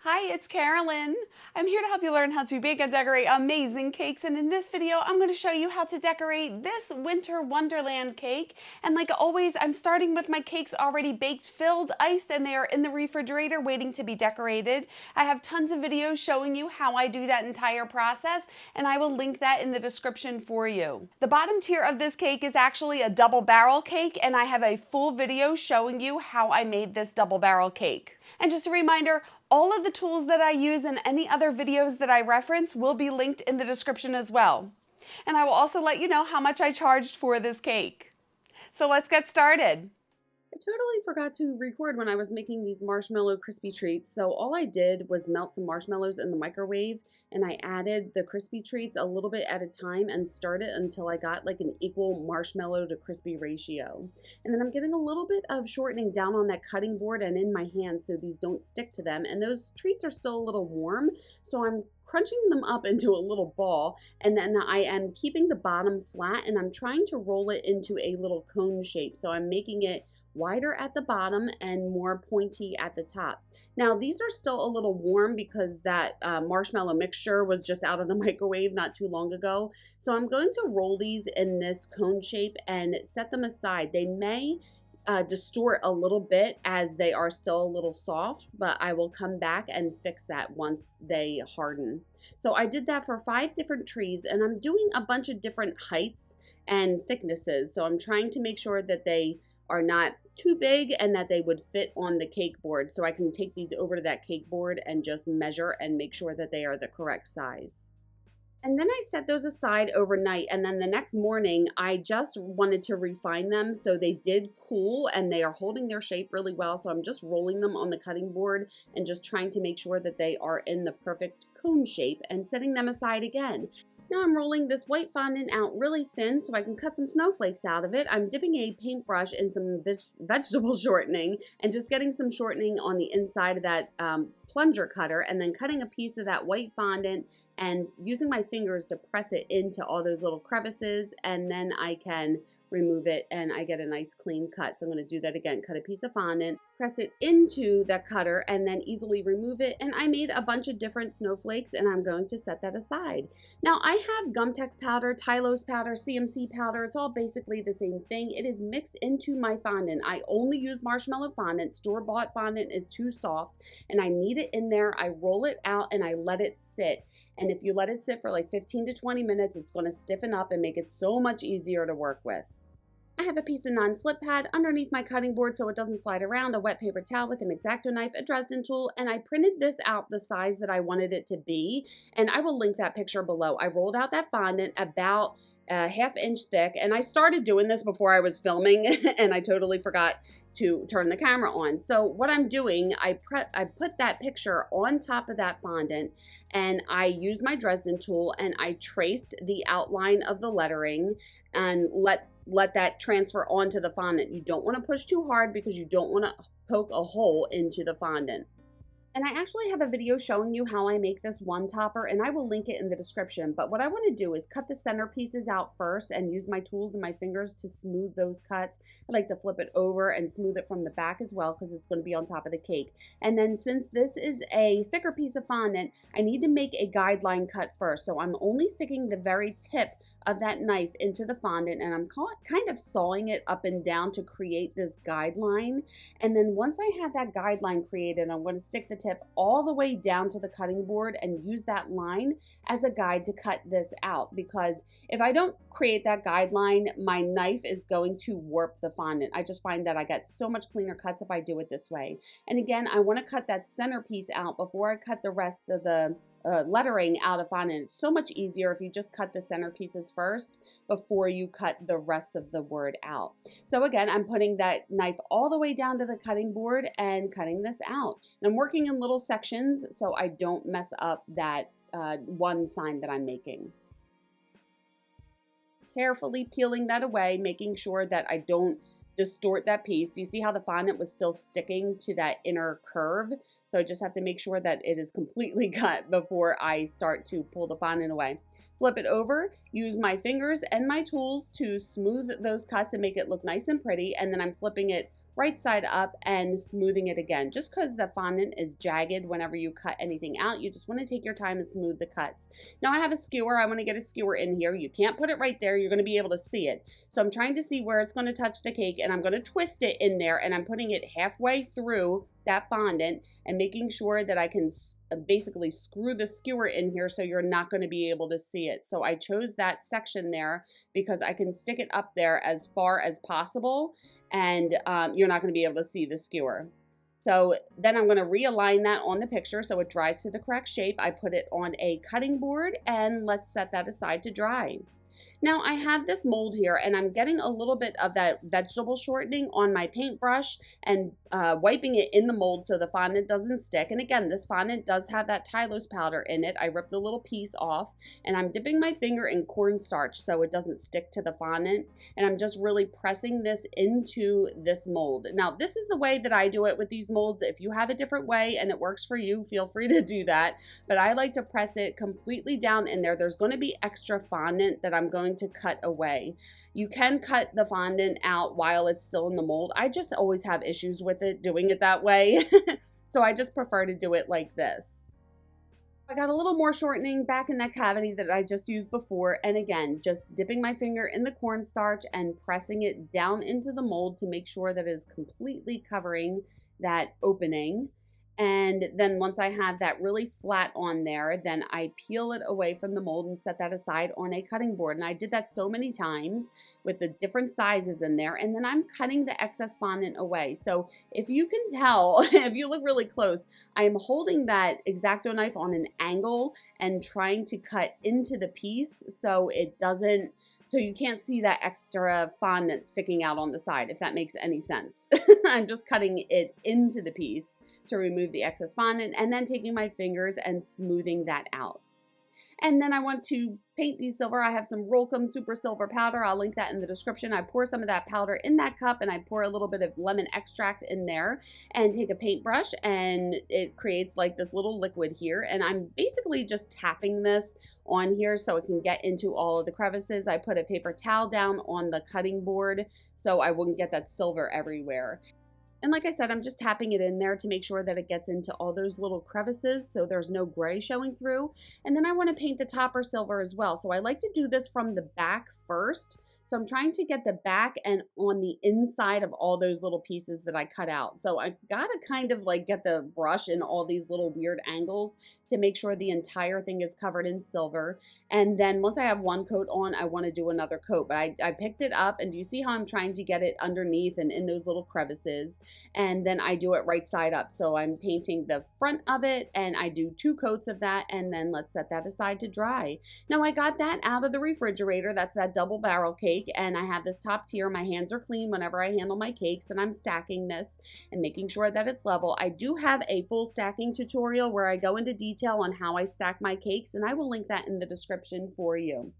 Hi, it's Carolyn. I'm here to help you learn how to bake and decorate amazing cakes, and in this video I'm going to show you how to decorate this Winter Wonderland cake. And like always, I'm starting with my cakes already baked, filled, iced, and they are in the refrigerator waiting to be decorated. I have tons of videos showing you how I do that entire process, and I will link that in the description for you. The bottom tier of this cake is actually a double barrel cake, and I have a full video showing you how I made this double barrel cake. And just a reminder, all of the tools that I use and any other videos that I reference will be linked in the description as well. And I will also let you know how much I charged for this cake. So let's get started. I totally forgot to record when I was making these marshmallow crispy treats. So all I did was melt some marshmallows in the microwave, and I added the crispy treats a little bit at a time and stirred it until I got like an equal marshmallow to crispy ratio. And then I'm getting a little bit of shortening down on that cutting board and in my hands so these don't stick to them. And those treats are still a little warm, so I'm crunching them up into a little ball, and then I am keeping the bottom flat and I'm trying to roll it into a little cone shape. So I'm making it wider at the bottom and more pointy at the top. Now these are still a little warm because that marshmallow mixture was just out of the microwave not too long ago. So I'm going to roll these in this cone shape and set them aside. They may distort a little bit as they are still a little soft, but I will come back and fix that once they harden. So I did that for 5 different trees, and I'm doing a bunch of different heights and thicknesses. So I'm trying to make sure that they are not too big and that they would fit on the cake board, so I can take these over to that cake board and just measure and make sure that they are the correct size. And then I set those aside overnight, and then the next morning I just wanted to refine them, so they did cool and they are holding their shape really well. So I'm just rolling them on the cutting board and just trying to make sure that they are in the perfect cone shape and setting them aside again. Now I'm rolling this white fondant out really thin so I can cut some snowflakes out of it. I'm dipping a paintbrush in some vegetable shortening and just getting some shortening on the inside of that plunger cutter, and then cutting a piece of that white fondant and using my fingers to press it into all those little crevices, and then I can remove it and I get a nice clean cut. So I'm going to do that again. Cut a piece of fondant, press it into the cutter, and then easily remove it. And I made a bunch of different snowflakes, and I'm going to set that aside. Now I have Gumtex powder, Tylose powder, CMC powder. It's all basically the same thing. It is mixed into my fondant. I only use marshmallow fondant. Store-bought fondant is too soft, and I need it in there. I roll it out and I let it sit. And if you let it sit for like 15 to 20 minutes, it's going to stiffen up and make it so much easier to work with. I have a piece of non-slip pad underneath my cutting board so it doesn't slide around, a wet paper towel with an X-Acto knife, a Dresden tool, and I printed this out the size that I wanted it to be, and I will link that picture below. I rolled out that fondant about a ½ inch thick, and I started doing this before I was filming and I totally forgot to turn the camera on. So what I'm doing, I put that picture on top of that fondant, and I used my Dresden tool and I traced the outline of the lettering and let that transfer onto the fondant. You don't want to push too hard because you don't want to poke a hole into the fondant. And I actually have a video showing you how I make this one topper, and I will link it in the description. But what I want to do is cut the center pieces out first and use my tools and my fingers to smooth those cuts. I like to flip it over and smooth it from the back as well because it's going to be on top of the cake. And then since this is a thicker piece of fondant, I need to make a guideline cut first. So I'm only sticking the very tip of that knife into the fondant, and I'm kind of sawing it up and down to create this guideline. And then once I have that guideline created, I'm going to stick the tip all the way down to the cutting board and use that line as a guide to cut this out, because if I don't create that guideline, my knife is going to warp the fondant. I just find that I get so much cleaner cuts if I do it this way. And again, I want to cut that center piece out before I cut the rest of the lettering out of fondant. It's so much easier if you just cut the center pieces first before you cut the rest of the word out. So again, I'm putting that knife all the way down to the cutting board and cutting this out. And I'm working in little sections so I don't mess up that one sign that I'm making. Carefully peeling that away, making sure that I don't distort that piece. Do you see how the fondant was still sticking to that inner curve? So I just have to make sure that it is completely cut before I start to pull the fondant away. Flip it over, use my fingers and my tools to smooth those cuts and make it look nice and pretty, and then I'm flipping it right side up and smoothing it again. Just because the fondant is jagged whenever you cut anything out, you just want to take your time and smooth the cuts. Now I have a skewer. I want to get a skewer in here. You can't put it right there. You're going to be able to see it. So I'm trying to see where it's going to touch the cake, and I'm going to twist it in there, and I'm putting it halfway through that fondant and making sure that I can basically screw the skewer in here so you're not going to be able to see it. So I chose that section there because I can stick it up there as far as possible, and you're not going to be able to see the skewer. So then I'm going to realign that on the picture so it dries to the correct shape. I put it on a cutting board, and let's set that aside to dry. Now I have this mold here, and I'm getting a little bit of that vegetable shortening on my paintbrush and wiping it in the mold so the fondant doesn't stick. And again, this fondant does have that Tylose powder in it. I ripped the little piece off, and I'm dipping my finger in cornstarch so it doesn't stick to the fondant. And I'm just really pressing this into this mold. Now this is the way that I do it with these molds. If you have a different way and it works for you, feel free to do that. But I like to press it completely down in there. There's going to be extra fondant that I'm going to cut away. You can cut the fondant out while it's still in the mold. I just always have issues with it doing it that way. So I just prefer to do it like this. I got a little more shortening back in that cavity that I just used before, and again, just dipping my finger in the cornstarch and pressing it down into the mold to make sure that it is completely covering that opening. And then once I have that really flat on there, then I peel it away from the mold and set that aside on a cutting board. And I did that so many times with the different sizes in there. And then I'm cutting the excess fondant away. So if you can tell, if you look really close, I am holding that X-Acto knife on an angle and trying to cut into the piece so it doesn't, so you can't see that extra fondant sticking out on the side, if that makes any sense. I'm just cutting it into the piece to remove the excess fondant, and then taking my fingers and smoothing that out. And then I want to paint these silver. I have some Rolcom Super Silver powder. I'll link that in the description. I pour some of that powder in that cup, and I pour a little bit of lemon extract in there, and take a paintbrush, and it creates like this little liquid here. And I'm basically just tapping this on here so it can get into all of the crevices. I put a paper towel down on the cutting board so I wouldn't get that silver everywhere. And like I said, I'm just tapping it in there to make sure that it gets into all those little crevices so there's no gray showing through. And then I want to paint the topper silver as well. So I like to do this from the back first. So I'm trying to get the back and on the inside of all those little pieces that I cut out. So I gotta kind of like get the brush in all these little weird angles to make sure the entire thing is covered in silver. And then once I have one coat on, I want to do another coat. But I picked it up, and do you see how I'm trying to get it underneath and in those little crevices? And then I do it right side up. So I'm painting the front of it, and I do 2 coats of that, and then let's set that aside to dry. Now I got that out of the refrigerator. That's that double barrel cake, and I have this top tier. My hands are clean whenever I handle my cakes, and I'm stacking this and making sure that it's level. I do have a full stacking tutorial where I go into detail on how I stack my cakes, and I will link that in the description for you.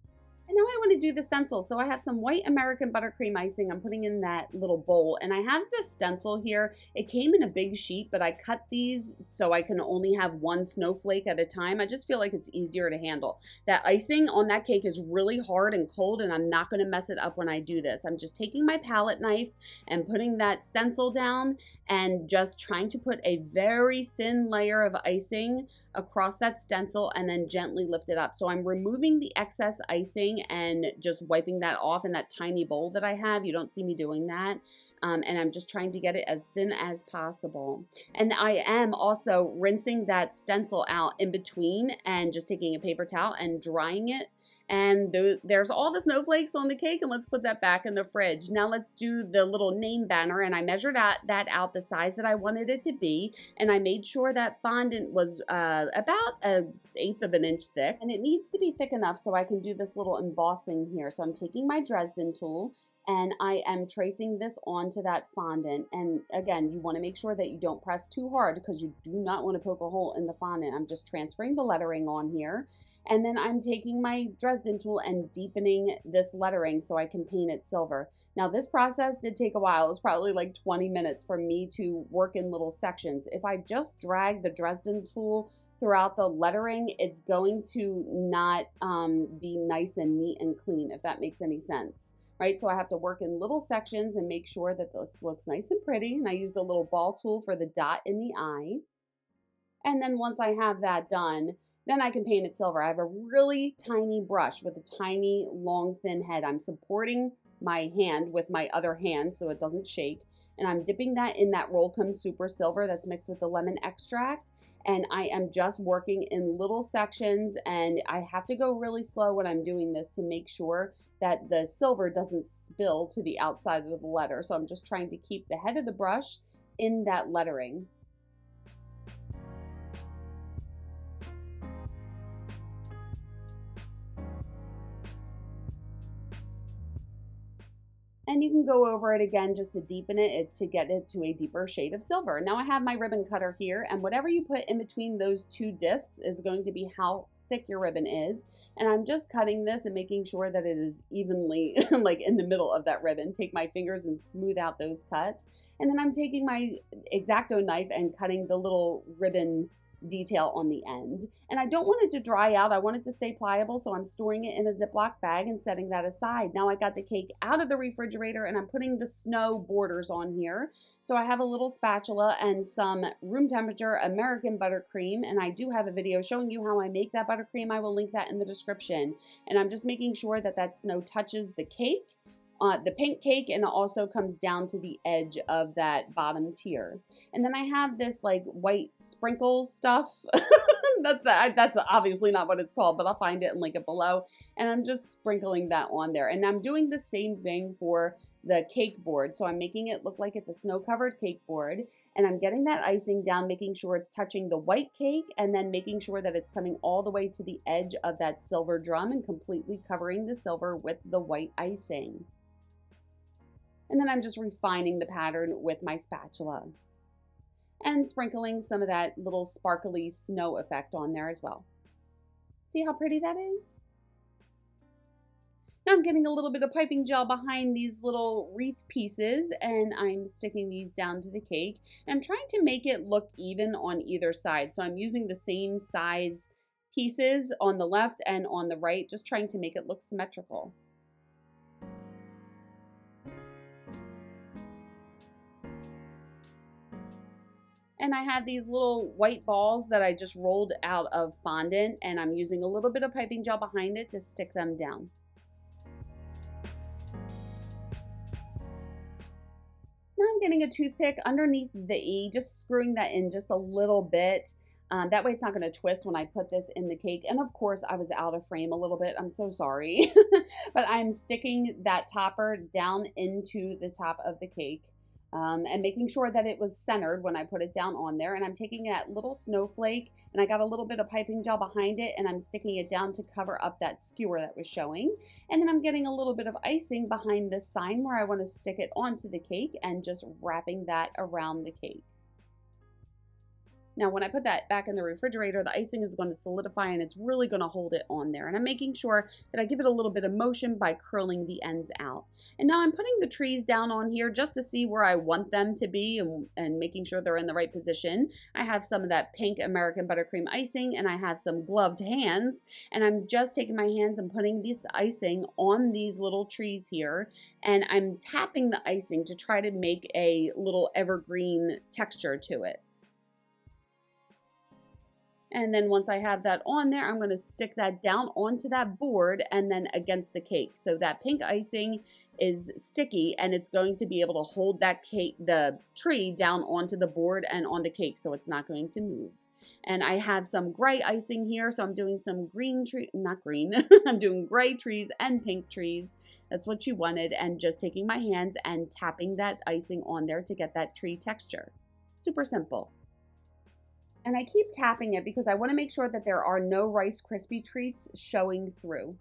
And now I want to do the stencil. So I have some white American buttercream icing I'm putting in that little bowl. And I have this stencil here. It came in a big sheet, but I cut these so I can only have one snowflake at a time. I just feel like it's easier to handle. That icing on that cake is really hard and cold, and I'm not going to mess it up when I do this. I'm just taking my palette knife and putting that stencil down and just trying to put a very thin layer of icing across that stencil and then gently lift it up. So I'm removing the excess icing and just wiping that off in that tiny bowl that I have. You don't see me doing that. And I'm just trying to get it as thin as possible. And I am also rinsing that stencil out in between and just taking a paper towel and drying it. And there's all the snowflakes on the cake, and let's put that back in the fridge. Now let's do the little name banner, and I measured that out the size that I wanted it to be, and I made sure that fondant was about 1/8 of an inch thick, and it needs to be thick enough so I can do this little embossing here. So I'm taking my Dresden tool, and I am tracing this onto that fondant. And again, you want to make sure that you don't press too hard because you do not want to poke a hole in the fondant. I'm just transferring the lettering on here. And then I'm taking my Dresden tool and deepening this lettering so I can paint it silver. Now this process did take a while. It was probably like 20 minutes for me to work in little sections. If I just drag the Dresden tool throughout the lettering, it's going to not be nice and neat and clean, if that makes any sense. right? So I have to work in little sections and make sure that this looks nice and pretty. And I use the little ball tool for the dot in the eye. And then once I have that done, then I can paint it silver. I have a really tiny brush with a tiny, long, thin head. I'm supporting my hand with my other hand so it doesn't shake. And I'm dipping that in that Rollcomb Super Silver that's mixed with the lemon extract. And I am just working in little sections, and I have to go really slow when I'm doing this to make sure that the silver doesn't spill to the outside of the letter. So I'm just trying to keep the head of the brush in that lettering. And you can go over it again just to deepen it, to get it to a deeper shade of silver. Now I have my ribbon cutter here, and whatever you put in between those two discs is going to be how thick your ribbon is. And I'm just cutting this and making sure that it is evenly like in the middle of that ribbon. Take my fingers and smooth out those cuts. And then I'm taking my X-Acto knife and cutting the little ribbon detail on the end. And I don't want it to dry out. I want it to stay pliable, so I'm storing it in a Ziploc bag and setting that aside. Now I got the cake out of the refrigerator and I'm putting the snow borders on here. So I have a little spatula and some room temperature American buttercream, and I do have a video showing you how I make that buttercream. I will link that in the description. And I'm just making sure that that snow touches the cake, the pink cake, and it also comes down to the edge of that bottom tier. And then I have this like white sprinkle stuff. That's obviously not what it's called, but I'll find it and link it below. And I'm just sprinkling that on there. And I'm doing the same thing for the cake board. So I'm making it look like it's a snow-covered cake board. And I'm getting that icing down, making sure it's touching the white cake, and then making sure that it's coming all the way to the edge of that silver drum and completely covering the silver with the white icing. And then I'm just refining the pattern with my spatula and sprinkling some of that little sparkly snow effect on there as well. See how pretty that is? Now I'm getting a little bit of piping gel behind these little wreath pieces, and I'm sticking these down to the cake. And I'm trying to make it look even on either side. So I'm using the same size pieces on the left and on the right, just trying to make it look symmetrical. And I have these little white balls that I just rolled out of fondant, and I'm using a little bit of piping gel behind it to stick them down. Now I'm getting a toothpick underneath the E, just screwing that in just a little bit. That way it's not going to twist when I put this in the cake. And of course I was out of frame a little bit. I'm so sorry. But I'm sticking that topper down into the top of the cake. And making sure that it was centered when I put it down on there. And I'm taking that little snowflake, and I got a little bit of piping gel behind it, and I'm sticking it down to cover up that skewer that was showing. And then I'm getting a little bit of icing behind this sign where I want to stick it onto the cake and just wrapping that around the cake. Now, when I put that back in the refrigerator, the icing is going to solidify and it's really going to hold it on there. And I'm making sure that I give it a little bit of motion by curling the ends out. And now I'm putting the trees down on here just to see where I want them to be and making sure they're in the right position. I have some of that pink American buttercream icing, and I have some gloved hands. And I'm just taking my hands and putting this icing on these little trees here. And I'm tapping the icing to try to make a little evergreen texture to it. And then once I have that on there, I'm going to stick that down onto that board and then against the cake. So that pink icing is sticky and it's going to be able to hold that cake, the tree, down onto the board and on the cake, so it's not going to move. And I have some gray icing here, so I'm doing some green tree, not green, I'm doing gray trees and pink trees. That's what you wanted, and just taking my hands and tapping that icing on there to get that tree texture. Super simple. And I keep tapping it because I want to make sure that there are no Rice Krispie treats showing through.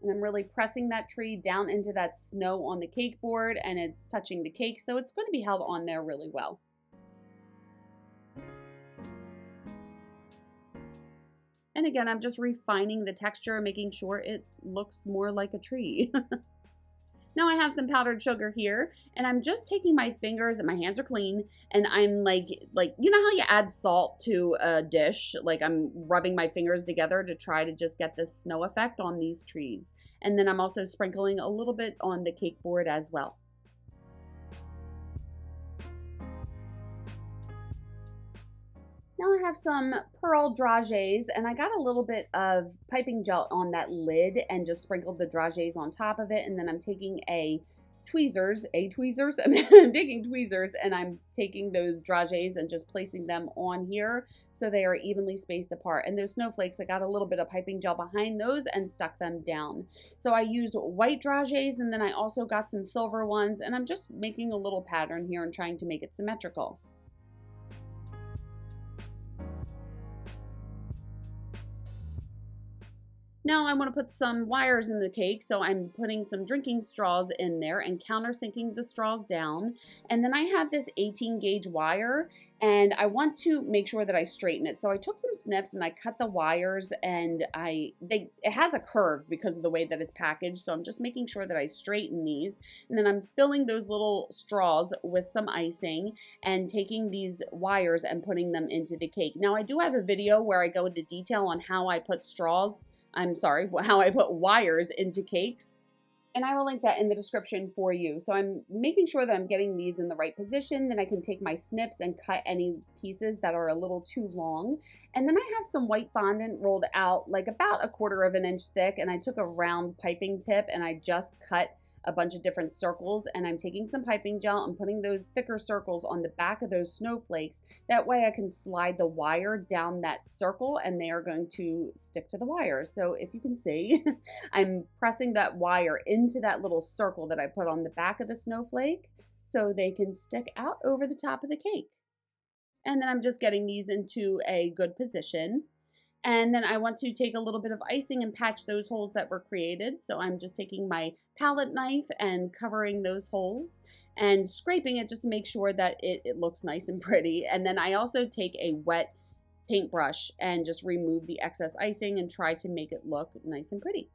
And I'm really pressing that tree down into that snow on the cake board, and it's touching the cake, so it's going to be held on there really well. And again, I'm just refining the texture, making sure it looks more like a tree. Now I have some powdered sugar here, and I'm just taking my fingers, and my hands are clean, and I'm like you know how you add salt to a dish? Like I'm rubbing my fingers together to try to just get this snow effect on these trees. And then I'm also sprinkling a little bit on the cake board as well. Now I have some pearl dragées, and I got a little bit of piping gel on that lid and just sprinkled the dragées on top of it. And then I'm taking tweezers, I'm taking tweezers, and I'm taking those dragées and just placing them on here so they are evenly spaced apart. And those snowflakes, I got a little bit of piping gel behind those and stuck them down. So I used white dragées, and then I also got some silver ones, and I'm just making a little pattern here and trying to make it symmetrical. Now I want to put some wires in the cake, so I'm putting some drinking straws in there and countersinking the straws down. And then I have this 18 gauge wire, and I want to make sure that I straighten it. So I took some snips and I cut the wires, and it has a curve because of the way that it's packaged. So I'm just making sure that I straighten these. And then I'm filling those little straws with some icing and taking these wires and putting them into the cake. Now I do have a video where I go into detail on how I put how I put wires into cakes. And I will link that in the description for you. So I'm making sure that I'm getting these in the right position. Then I can take my snips and cut any pieces that are a little too long. And then I have some white fondant rolled out like about 1/4 of an inch thick. And I took a round piping tip and I just cut a bunch of different circles, and I'm taking some piping gel and putting those thicker circles on the back of those snowflakes. That way I can slide the wire down that circle and they are going to stick to the wire. So if you can see, I'm pressing that wire into that little circle that I put on the back of the snowflake so they can stick out over the top of the cake. And then I'm just getting these into a good position. And then I want to take a little bit of icing and patch those holes that were created. So I'm just taking my palette knife and covering those holes and scraping it just to make sure that it looks nice and pretty. And then I also take a wet paintbrush and just remove the excess icing and try to make it look nice and pretty.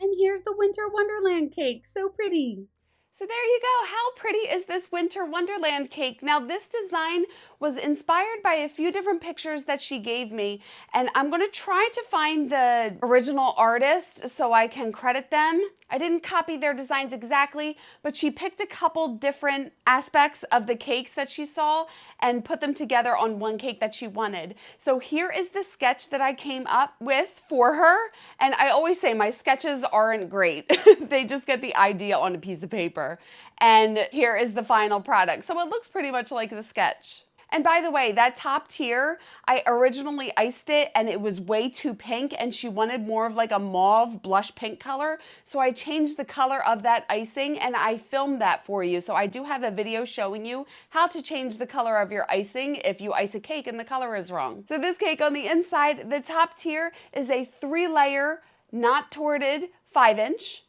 And here's the Winter Wonderland cake. So pretty. So there you go. How pretty is this Winter Wonderland cake? Now this design was inspired by a few different pictures that she gave me, and I'm going to try to find the original artist so I can credit them. I didn't copy their designs exactly, but she picked a couple different aspects of the cakes that she saw and put them together on one cake that she wanted. So here is the sketch that I came up with for her. And I always say my sketches aren't great. They just get the idea on a piece of paper. And here is the final product. So it looks pretty much like the sketch. And by the way, that top tier, I originally iced it and it was way too pink and she wanted more of like a mauve blush pink color. So I changed the color of that icing and I filmed that for you. So I do have a video showing you how to change the color of your icing if you ice a cake and the color is wrong. So this cake on the inside, the top tier is a 3-layer, not torted 5-inch.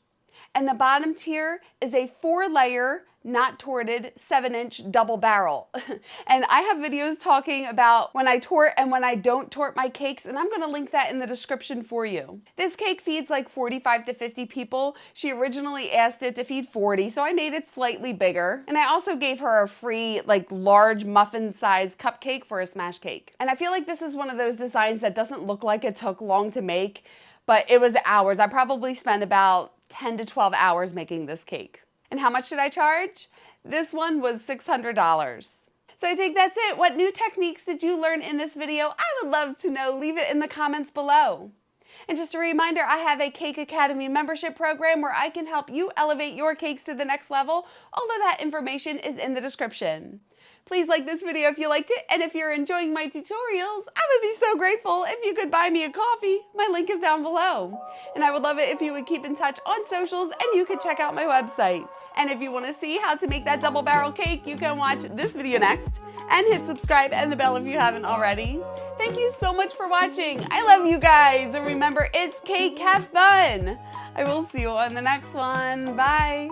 And the bottom tier is a 4-layer, not torted 7-inch double barrel. And I have videos talking about when I tort and when I don't tort my cakes, and I'm going to link that in the description for you. This cake feeds like 45 to 50 people. She originally asked it to feed 40, so I made it slightly bigger. And I also gave her a free like large muffin size cupcake for a smash cake. And I feel like this is one of those designs that doesn't look like it took long to make, but it was hours. I probably spent about 10 to 12 hours making this cake. And how much did I charge? This one was $600. So I think that's it. What new techniques did you learn in this video? I would love to know. Leave it in the comments below. And just a reminder, I have a Cake Academy membership program where I can help you elevate your cakes to the next level. All of that information is in the description. Please like this video if you liked it, and if you're enjoying my tutorials, I would be so grateful if you could buy me a coffee. My link is down below. And I would love it if you would keep in touch on socials and you could check out my website. And if you want to see how to make that double barrel cake, you can watch this video next and hit subscribe and the bell if you haven't already. Thank you so much for watching. I love you guys. And remember, it's cake, have fun. I will see you on the next one. Bye.